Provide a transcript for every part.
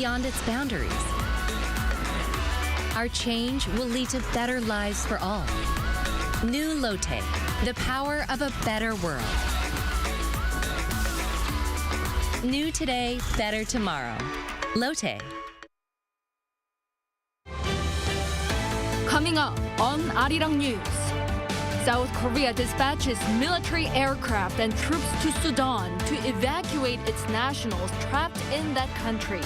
beyond its boundaries. Our change will lead to better lives for all. New Lotte, the power of a better world. New today, better tomorrow. Lotte. Coming up on Arirang News, South Korea dispatches military aircraft and troops to Sudan to evacuate its nationals trapped in that country.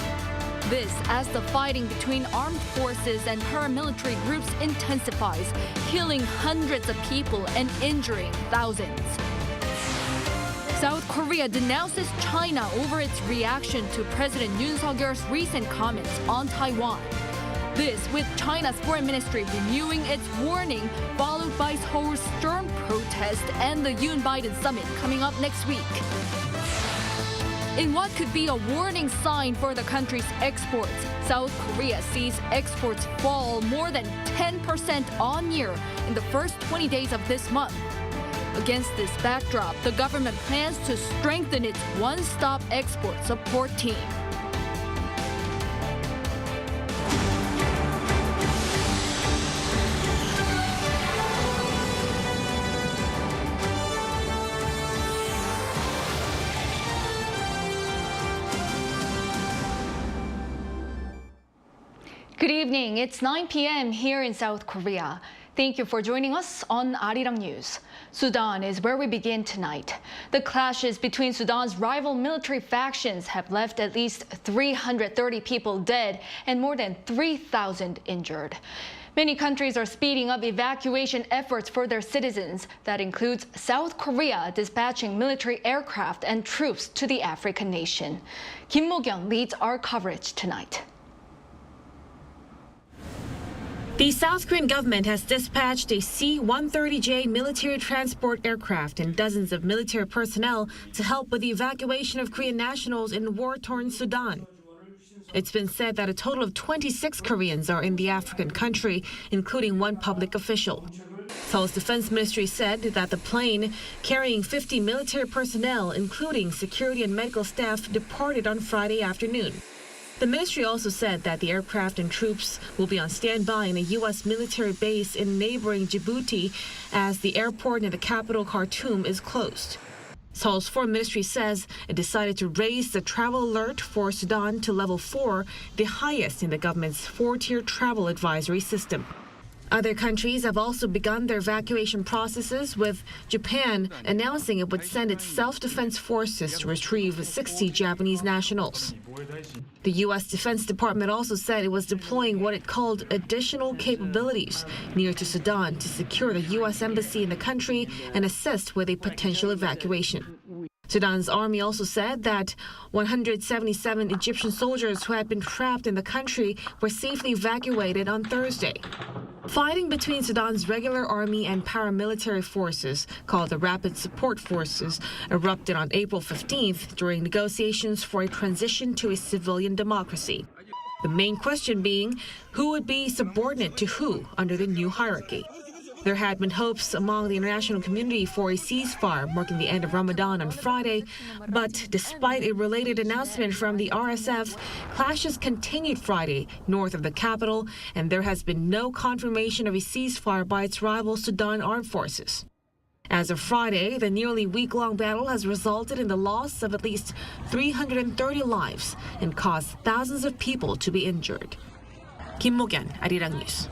This as the fighting between armed forces and paramilitary groups intensifies, killing hundreds of people and injuring thousands. South Korea denounces China over its reaction to President Yoon Suk-yeol's recent comments on Taiwan. This with China's foreign ministry renewing its warning, followed by Seoul's stern protest and the Yoon Biden summit coming up next week. In what could be a warning sign for the country's exports, South Korea sees exports fall more than 10% on year in the first 20 days of this month. Against this backdrop, the government plans to strengthen its one-stop export support team. Good evening. It's 9 p.m. here in South Korea. Thank you for joining us on Arirang News. Sudan is where we begin tonight. The clashes between Sudan's rival military factions have left at least 330 people dead and more than 3,000 injured. Many countries are speeding up evacuation efforts for their citizens. That includes South Korea dispatching military aircraft and troops to the African nation. Kim Mo-kyung leads our coverage tonight. The South Korean government has dispatched a C-130J military transport aircraft and dozens of military personnel to help with the evacuation of Korean nationals in war-torn Sudan. It's been said that a total of 26 Koreans are in the African country, including one public official. Seoul's defense ministry said that the plane carrying 50 military personnel, including security and medical staff, departed on Friday afternoon. The ministry also said that the aircraft and troops will be on standby in a U.S. military base in neighboring Djibouti as the airport near the capital Khartoum is closed. Seoul's foreign ministry says it decided to raise the travel alert for Sudan to level 4, the highest in the government's 4-tier travel advisory system. Other countries have also begun their evacuation processes, with Japan announcing it would send its self-defense forces to retrieve 60 Japanese nationals. The U.S. Defense Department also said it was deploying what it called additional capabilities near to Sudan to secure the U.S. embassy in the country and assist with a potential evacuation. Sudan's army also said that 177 Egyptian soldiers who had been trapped in the country were safely evacuated on Thursday. Fighting between Sudan's regular army and paramilitary forces, called the Rapid Support Forces, erupted on April 15th during negotiations for a transition to a civilian democracy. The main question being, who would be subordinate to who under the new hierarchy? There had been hopes among the international community for a ceasefire marking the end of Ramadan on Friday, but despite a related announcement from the RSF, clashes continued Friday north of the capital, and there has been no confirmation of a ceasefire by its rival Sudan armed forces. As of Friday, the nearly week-long battle has resulted in the loss of at least 330 lives and caused thousands of people to be injured. Kim Mo-kyung, Arirang News.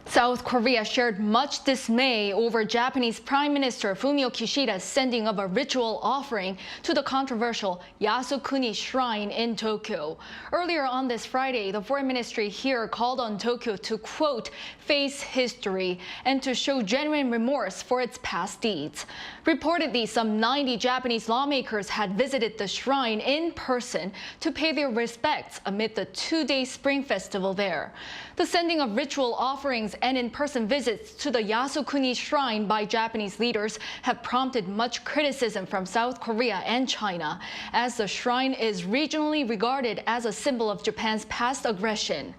South Korea shared much dismay over Japanese Prime Minister Fumio Kishida's sending of a ritual offering to the controversial Yasukuni shrine in Tokyo. Earlier on this Friday, the foreign ministry here called on Tokyo to, quote, face history and to show genuine remorse for its past deeds. Reportedly, some 90 Japanese lawmakers had visited the shrine in person to pay their respects amid the two-day Spring Festival there. The sending of ritual offerings and in-person visits to the Yasukuni shrine by Japanese leaders have prompted much criticism from South Korea and China, as the shrine is regionally regarded as a symbol of Japan's past aggression.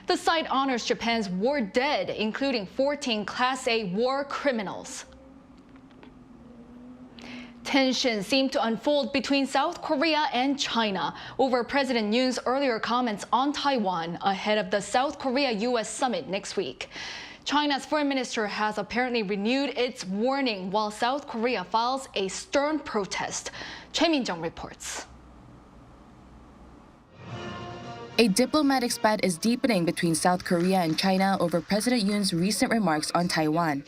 The site honors Japan's war dead, including 14 Class A war criminals. Tensions seem to unfold between South Korea and China over President Yoon's earlier comments on Taiwan ahead of the South Korea-U.S. summit next week. China's foreign minister has apparently renewed its warning while South Korea files a stern protest. Choi Min-jung reports. A diplomatic spat is deepening between South Korea and China over President Yoon's recent remarks on Taiwan.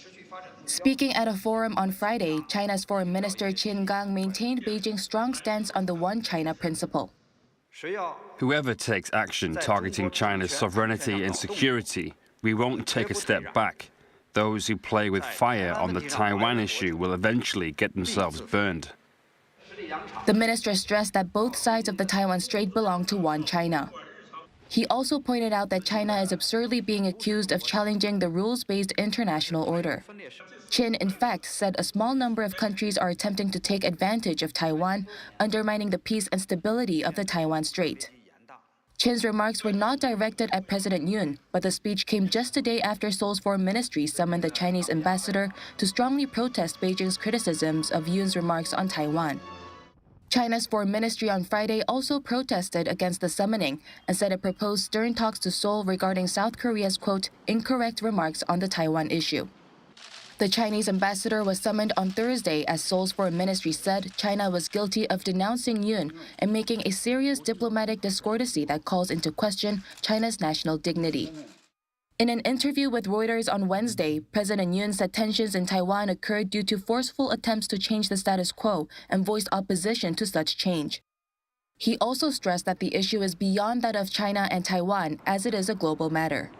Speaking at a forum on Friday, China's Foreign Minister Qin Gang maintained Beijing's strong stance on the One China principle. Whoever takes action targeting China's sovereignty and security, we won't take a step back. Those who play with fire on the Taiwan issue will eventually get themselves burned. The minister stressed that both sides of the Taiwan Strait belong to one China. He also pointed out that China is absurdly being accused of challenging the rules-based international order. Qin, in fact, said a small number of countries are attempting to take advantage of Taiwan, undermining the peace and stability of the Taiwan Strait. Qin's remarks were not directed at President Yoon, but the speech came just a day after Seoul's foreign ministry summoned the Chinese ambassador to strongly protest Beijing's criticisms of Yoon's remarks on Taiwan. China's foreign ministry on Friday also protested against the summoning and said it proposed stern talks to Seoul regarding South Korea's, quote, incorrect remarks on the Taiwan issue. The Chinese ambassador was summoned on Thursday as Seoul's foreign ministry said China was guilty of denouncing Yoon and making a serious diplomatic discourtesy that calls into question China's national dignity. In an interview with Reuters on Wednesday, President Yoon said tensions in Taiwan occurred due to forceful attempts to change the status quo and voiced opposition to such change. He also stressed that the issue is beyond that of China and Taiwan, as it is a global matter.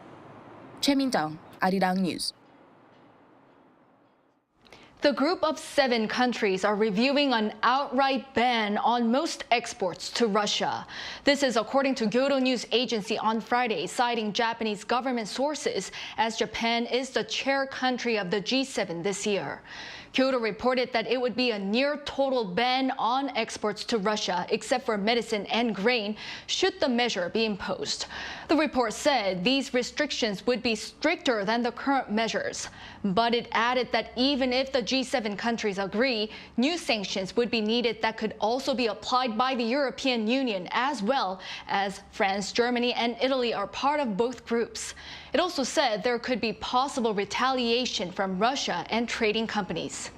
Choi Min-jung, Arirang News. The group of 7 countries are reviewing an outright ban on most exports to Russia. This is according to Kyodo news agency on Friday, citing Japanese government sources, as Japan is the chair country of the G7 this year. Kyodo reported that it would be a near-total ban on exports to Russia, except for medicine and grain, should the measure be imposed. The report said these restrictions would be stricter than the current measures. But it added that even if the G7 countries agree, new sanctions would be needed that could also be applied by the European Union, as well as France, Germany, and Italy are part of both groups. It also said there could be possible retaliation from Russia and trading companies.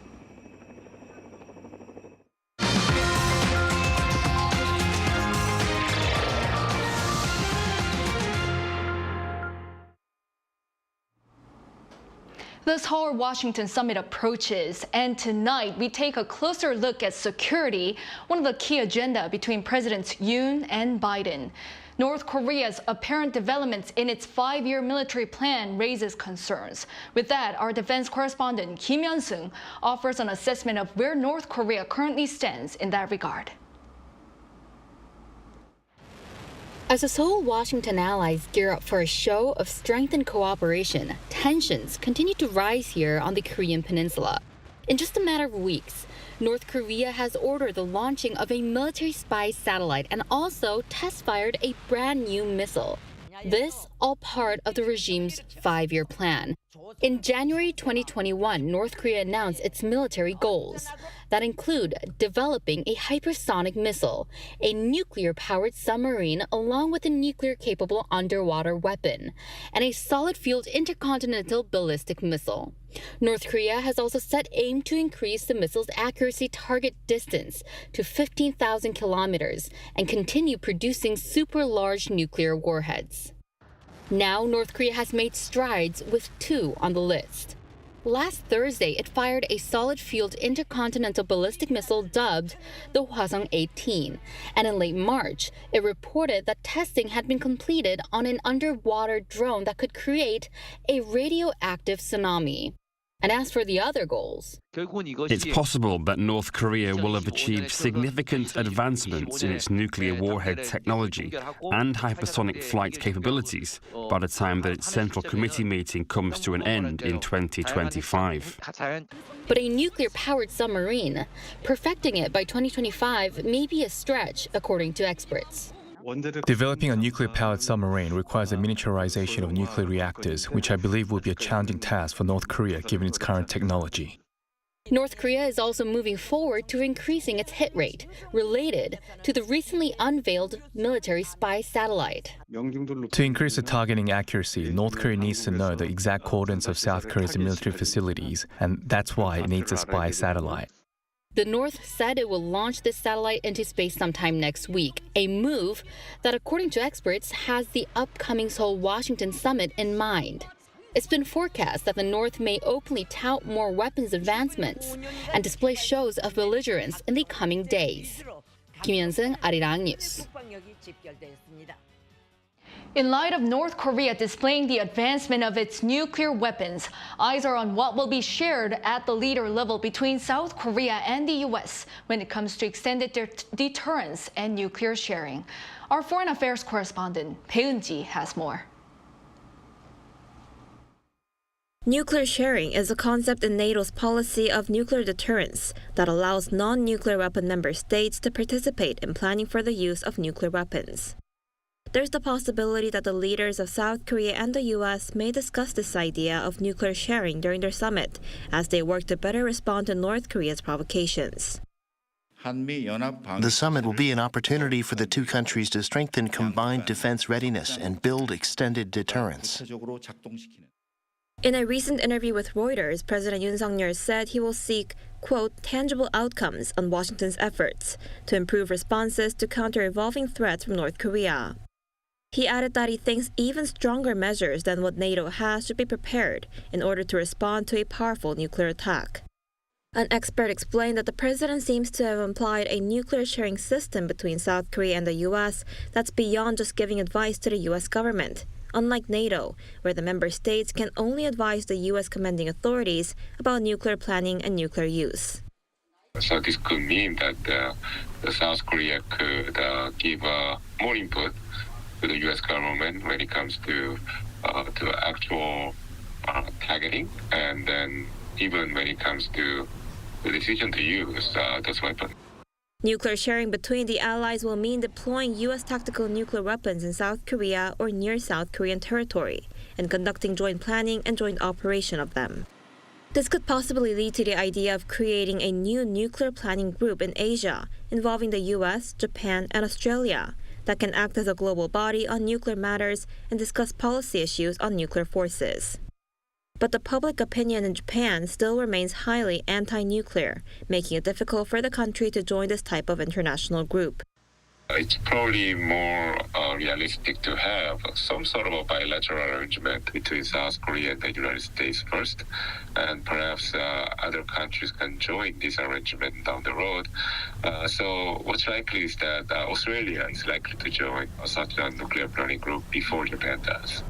The Seoul-Washington summit approaches, and tonight we take a closer look at security, one of the key agenda between Presidents Yoon and Biden. North Korea's apparent developments in its 5-year military plan raises concerns. With that, our defense correspondent Kim Hyun-sung offers an assessment of where North Korea currently stands in that regard. As the Seoul-Washington allies gear up for a show of strengthened cooperation, tensions continue to rise here on the Korean peninsula. In just a matter of weeks, North Korea has ordered the launching of a military spy satellite and also test-fired a brand new missile. This all part of the regime's 5-year plan. In January 2021, North Korea announced its military goals that include developing a hypersonic missile, a nuclear-powered submarine along with a nuclear-capable underwater weapon, and a solid-fueled intercontinental ballistic missile. North Korea has also set aim to increase the missile's accuracy target distance to 15,000 kilometers and continue producing super-large nuclear warheads. Now, North Korea has made strides with 2 on the list. Last Thursday, it fired a solid-fueled intercontinental ballistic missile dubbed the Hwasong-18. And in late March, it reported that testing had been completed on an underwater drone that could create a radioactive tsunami. And as for the other goals, it's possible that North Korea will have achieved significant advancements in its nuclear warhead technology and hypersonic flight capabilities by the time that its Central Committee meeting comes to an end in 2025. But a nuclear-powered submarine, perfecting it by 2025 may be a stretch, according to experts. Developing a nuclear-powered submarine requires a miniaturization of nuclear reactors, which I believe will be a challenging task for North Korea given its current technology. North Korea is also moving forward to increasing its hit rate, related to the recently unveiled military spy satellite. To increase the targeting accuracy, North Korea needs to know the exact coordinates of South Korea's military facilities, and that's why it needs a spy satellite. The North said it will launch this satellite into space sometime next week, a move that, according to experts, has the upcoming Seoul-Washington summit in mind. It's been forecast that the North may openly tout more weapons advancements and display shows of belligerence in the coming days. Kim Hyun-seung, Arirang News. In light of North Korea displaying the advancement of its nuclear weapons, eyes are on what will be shared at the leader level between South Korea and the U.S. when it comes to extended deterrence and nuclear sharing. Our foreign affairs correspondent, Bae Eun-ji, has more. Nuclear sharing is a concept in NATO's policy of nuclear deterrence that allows non-nuclear weapon member states to participate in planning for the use of nuclear weapons. There's the possibility that the leaders of South Korea and the U.S. may discuss this idea of nuclear sharing during their summit as they work to better respond to North Korea's provocations. The summit will be an opportunity for the two countries to strengthen combined defense readiness and build extended deterrence. In a recent interview with Reuters, President Yoon Suk-yeol said he will seek, quote, tangible outcomes on Washington's efforts to improve responses to counter evolving threats from North Korea. He added that he thinks even stronger measures than what NATO has should be prepared in order to respond to a powerful nuclear attack. An expert explained that the president seems to have implied a nuclear sharing system between South Korea and the U.S. that's beyond just giving advice to the U.S. government, unlike NATO, where the member states can only advise the U.S. commanding authorities about nuclear planning and nuclear use. So this could mean that the South Korea could give more input to the U.S. government when it comes to actual targeting, and then even when it comes to the decision to use those weapons. Nuclear sharing between the allies will mean deploying U.S. tactical nuclear weapons in South Korea or near South Korean territory and conducting joint planning and joint operation of them. This could possibly lead to the idea of creating a new nuclear planning group in Asia involving the U.S., Japan, and Australia that can act as a global body on nuclear matters and discuss policy issues on nuclear forces. But the public opinion in Japan still remains highly anti-nuclear, making it difficult for the country to join this type of international group. It's probably more realistic to have some sort of a bilateral arrangement between South Korea and the United States first, and perhaps other countries can join this arrangement down the road. So what's likely is that Australia is likely to join such a nuclear planning group before Japan does.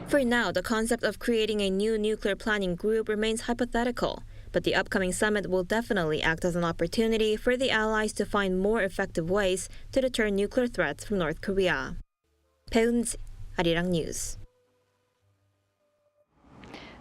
For now, the concept of creating a new nuclear planning group remains hypothetical, but the upcoming summit will definitely act as an opportunity for the allies to find more effective ways to deter nuclear threats from North Korea. Bae Eun-ji, Arirang News.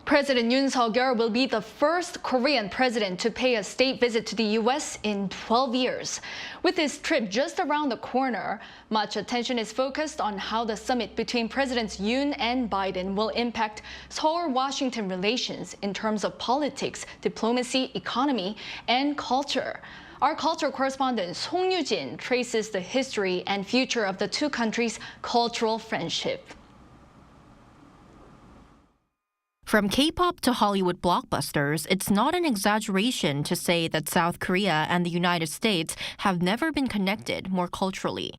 President Yoon Suk-yeol will be the first Korean president to pay a state visit to the U.S. in 12 years. With his trip just around the corner, much attention is focused on how the summit between Presidents Yoon and Biden will impact Seoul-Washington relations in terms of politics, diplomacy, economy, and culture. Our culture correspondent Song Yu-jin traces the history and future of the two countries' cultural friendship. From K-pop to Hollywood blockbusters, it's not an exaggeration to say that South Korea and the United States have never been connected more culturally.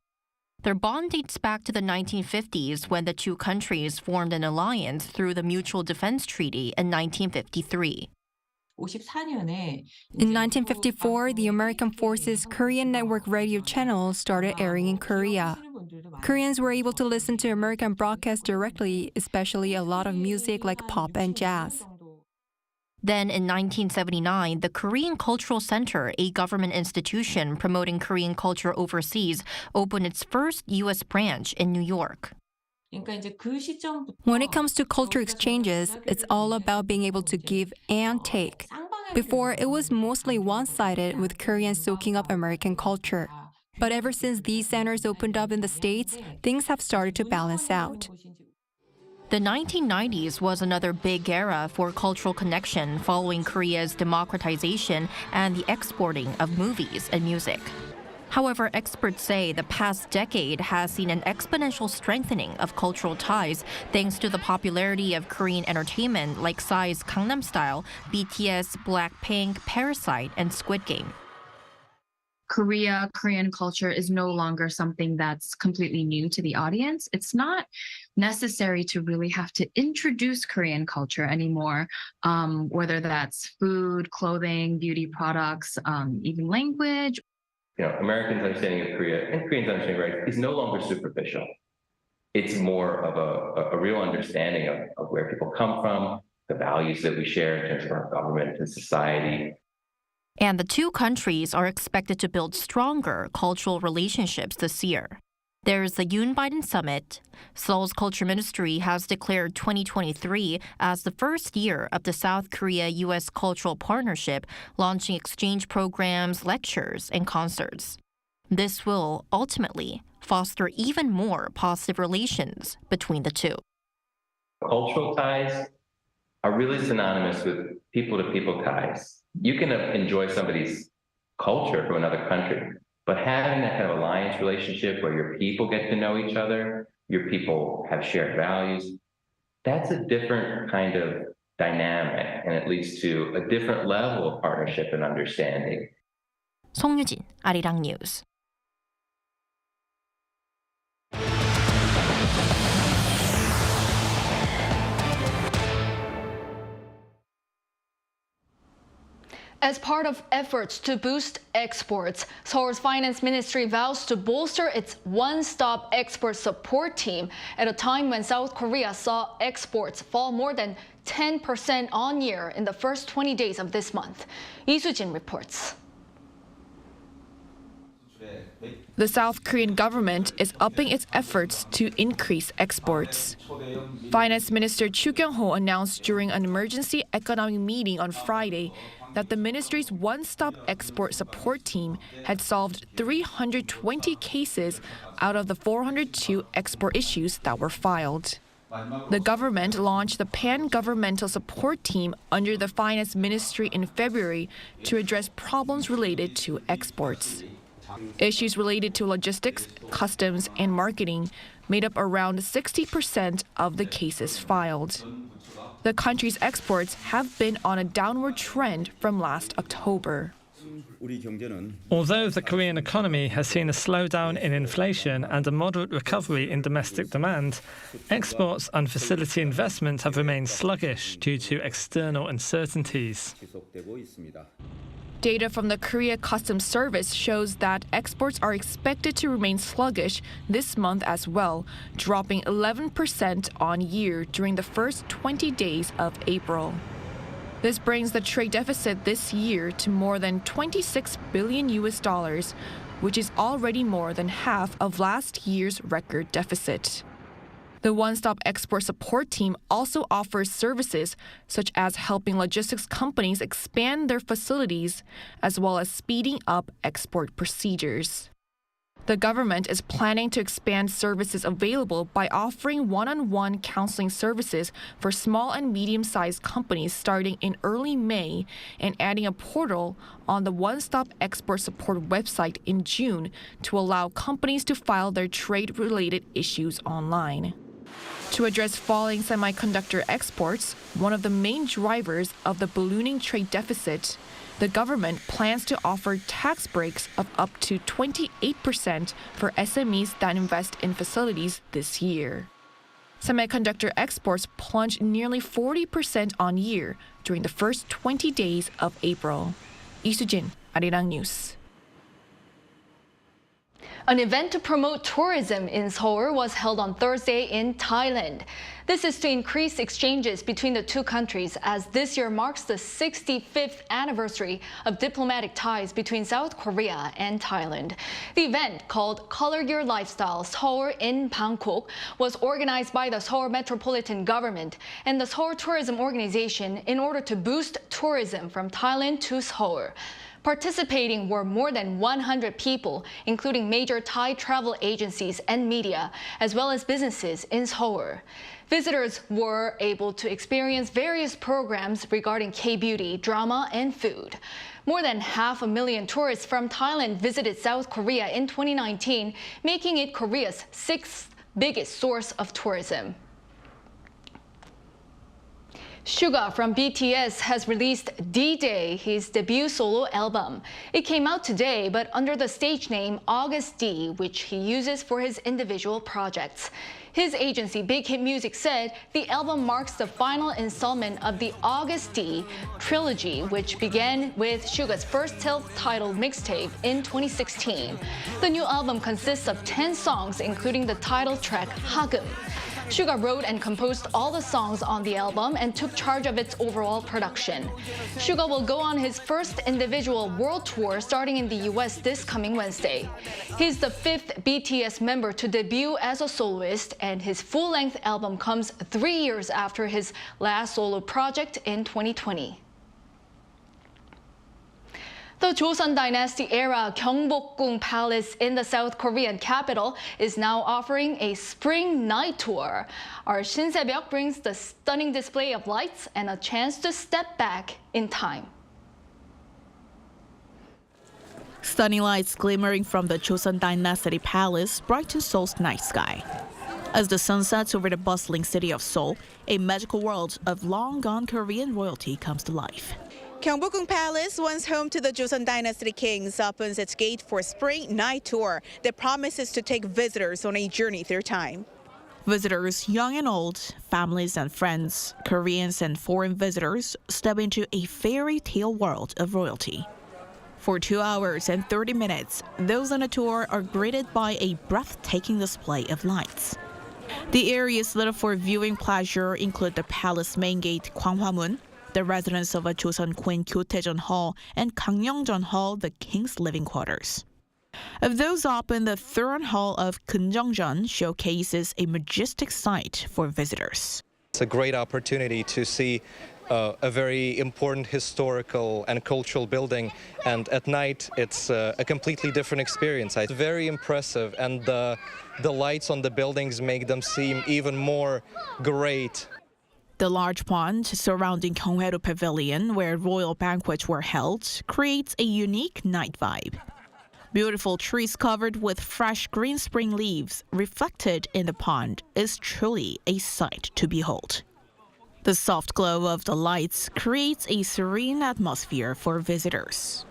Their bond dates back to the 1950s when the two countries formed an alliance through the Mutual Defense Treaty in 1953. In 1954, the American Forces Korean Network radio channel started airing in Korea. Koreans were able to listen to American broadcasts directly, especially a lot of music like pop and jazz. Then in 1979, the Korean Cultural Center, a government institution promoting Korean culture overseas, opened its first U.S. branch in New York. When it comes to culture exchanges, it's all about being able to give and take. Before, it was mostly one-sided, with Koreans soaking up American culture. But ever since these centers opened up in the States, things have started to balance out. The 1990s was another big era for cultural connection following Korea's democratization and the exporting of movies and music. However, experts say the past decade has seen an exponential strengthening of cultural ties thanks to the popularity of Korean entertainment like Psy's Gangnam Style, BTS, Blackpink, Parasite, and Squid Game. Korean culture is no longer something that's completely new to the audience. It's not necessary to really have to introduce Korean culture anymore, whether that's food, clothing, beauty products, even language. Americans' understanding of Korea and Koreans' understanding of is no longer superficial. It's more of a real understanding of where people come from, the values that we share in terms of our government and society. And the two countries are expected to build stronger cultural relationships this year. There's the Yoon Biden Summit. Seoul's Culture Ministry has declared 2023 as the first year of the South Korea-U.S. cultural partnership, launching exchange programs, lectures, and concerts. This will ultimately foster even more positive relations between the two. Cultural ties are really synonymous with people-to-people ties. You can enjoy somebody's culture from another country, but having that kind of alliance relationship where your people get to know each other, your people have shared values, that's a different kind of dynamic, and it leads to a different level of partnership and understanding. 송유진, 아리랑 뉴스. As part of efforts to boost exports, Seoul's Finance Ministry vows to bolster its one-stop export support team at a time when South Korea saw exports fall more than 10% on year in the first 20 days of this month. Lee Soo-jin reports. The South Korean government is upping its efforts to increase exports. Finance Minister Chu Kyung-ho announced during an emergency economic meeting on Friday that the ministry's one-stop export support team had solved 320 cases out of the 402 export issues that were filed. The government launched the pan-governmental support team under the Finance Ministry in February to address problems related to exports. Issues related to logistics, customs, and marketing made up around 60% of the cases filed. The country's exports have been on a downward trend from last October. Although the Korean economy has seen a slowdown in inflation and a moderate recovery in domestic demand, exports and facility investment have remained sluggish due to external uncertainties. Data from the Korea Customs Service shows that exports are expected to remain sluggish this month as well, dropping 11% on year during the first 20 days of April. This brings the trade deficit this year to more than $26 billion, which is already more than half of last year's record deficit. The one-stop export support team also offers services such as helping logistics companies expand their facilities, as well as speeding up export procedures. The government is planning to expand services available by offering one-on-one counseling services for small and medium-sized companies starting in early May and adding a portal on the One-Stop Export Support website in June to allow companies to file their trade-related issues online. To address falling semiconductor exports, one of the main drivers of the ballooning trade deficit, the government plans to offer tax breaks of up to 28% for SMEs that invest in facilities this year. Semiconductor exports plunged nearly 40% on year during the first 20 days of April. Lee Soo-jin, Arirang News. An event to promote tourism in Seoul was held on Thursday in Thailand. This is to increase exchanges between the two countries as this year marks the 65th anniversary of diplomatic ties between South Korea and Thailand. The event, called Color Your Lifestyle Seoul in Bangkok, was organized by the Seoul Metropolitan Government and the Seoul Tourism Organization in order to boost tourism from Thailand to Seoul. Participating were more than 100 people, including major Thai travel agencies and media, as well as businesses in Seoul. Visitors were able to experience various programs regarding K-beauty, drama, and food. More than 500,000 tourists from Thailand visited South Korea in 2019, making it Korea's sixth biggest source of tourism. Suga from BTS has released D-Day, his debut solo album. It came out today, but under the stage name August D, which he uses for his individual projects. His agency, Big Hit Music, said the album marks the final installment of the August D trilogy, which began with Suga's first self-titled mixtape in 2016. The new album consists of 10 songs, including the title track Hagum. Suga wrote and composed all the songs on the album and took charge of its overall production. Suga will go on his first individual world tour starting in the U.S. this coming Wednesday. He's the 5th BTS member to debut as a soloist, and his full-length album comes 3 years after his last solo project in 2020. The Joseon Dynasty era Gyeongbokgung Palace in the South Korean capital is now offering a spring night tour. Our Shin Se-byuk brings the stunning display of lights and a chance to step back in time. Stunning lights glimmering from the Joseon Dynasty Palace brighten Seoul's night sky. As the sun sets over the bustling city of Seoul, a magical world of long-gone Korean royalty comes to life. Gyeongbokgung Palace, once home to the Joseon Dynasty kings, opens its gate for spring night tour that promises to take visitors on a journey through time. Visitors, young and old, families and friends, Koreans and foreign visitors, step into a fairy tale world of royalty. For 2 hours and 30 minutes, those on a tour are greeted by a breathtaking display of lights. The areas lit up for viewing pleasure include the palace main gate Gwanghwamun, the residence of a Joseon Queen Kyotaejeon Hall, and Gangneungjeon Hall, the king's living quarters. Of those open, the throne hall of Geunjeongjeon showcases a majestic sight for visitors. It's a great opportunity to see a very important historical and cultural building, and at night it's a completely different experience. It's very impressive, and the lights on the buildings make them seem even more great. The large pond surrounding Gyeonghaedo Pavilion, where royal banquets were held, creates a unique night vibe. Beautiful trees covered with fresh green spring leaves reflected in the pond is truly a sight to behold. The soft glow of the lights creates a serene atmosphere for visitors.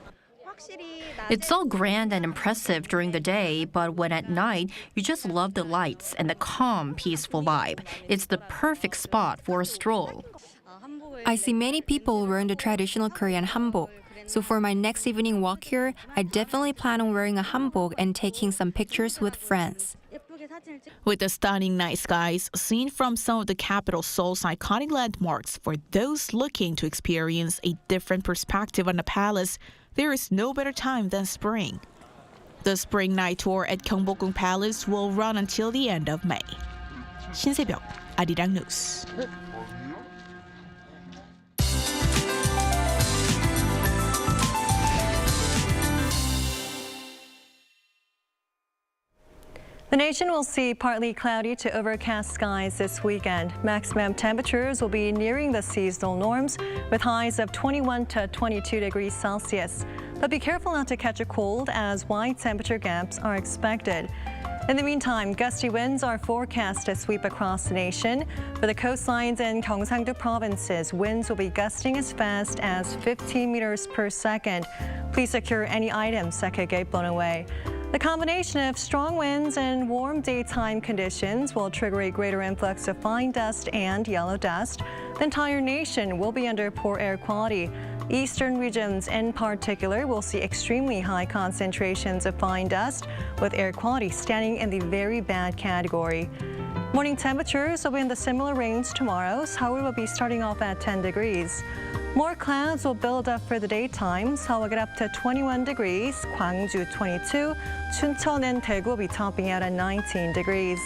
It's all grand and impressive during the day, but when at night, you just love the lights and the calm, peaceful vibe. It's the perfect spot for a stroll. I see many people wearing the traditional Korean hanbok. So for my next evening walk here, I definitely plan on wearing a hanbok and taking some pictures with friends. With the stunning night skies seen from some of the capital Seoul's iconic landmarks, for those looking to experience a different perspective on the palace, there is no better time than spring. The spring night tour at Gyeongbokgung Palace will run until the end of May. Shin Se-byuk, Arirang News. The nation will see partly cloudy to overcast skies this weekend. Maximum temperatures will be nearing the seasonal norms with highs of 21 to 22 degrees Celsius. But be careful not to catch a cold as wide temperature gaps are expected. In the meantime, gusty winds are forecast to sweep across the nation. For the coastlines in Gyeongsang-do provinces, winds will be gusting as fast as 15 meters per second. Please secure any items that could get blown away. The combination of strong winds and warm daytime conditions will trigger a greater influx of fine dust and yellow dust. The entire nation will be under poor air quality. Eastern regions in particular will see extremely high concentrations of fine dust, with air quality standing in the very bad category. Morning temperatures will be in the similar range tomorrow. Seoul will be starting off at 10 degrees. More clouds will build up for the daytime. Seoul will get up to 21 degrees, Gwangju 22, Chuncheon and Daegu will be topping out at 19 degrees.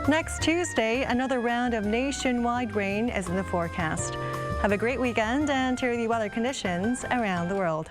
Next Tuesday, another round of nationwide rain is in the forecast. Have a great weekend and hear the weather conditions around the world.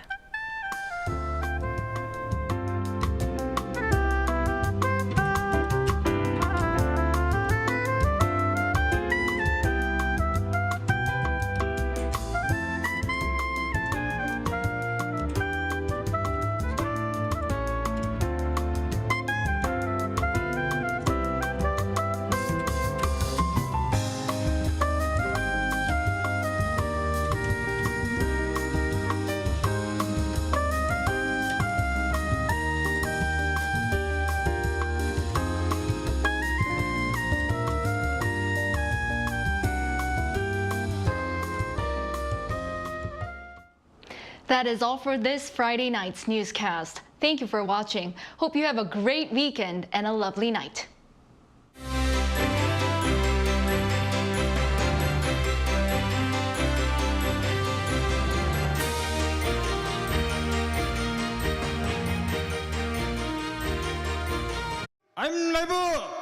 That is all for this Friday night's newscast. Thank you for watching. Hope you have a great weekend and a lovely night. I'm live!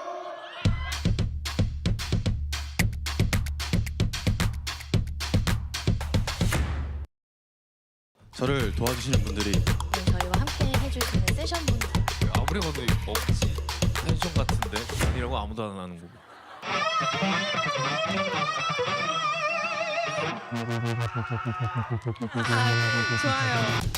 저를 도와주시는 분들이 저희와 함께 해주시는 세션분들 아무리 봐도 없지 펜션 같은데 아니라고 아무도 안 하는 거고 좋아요.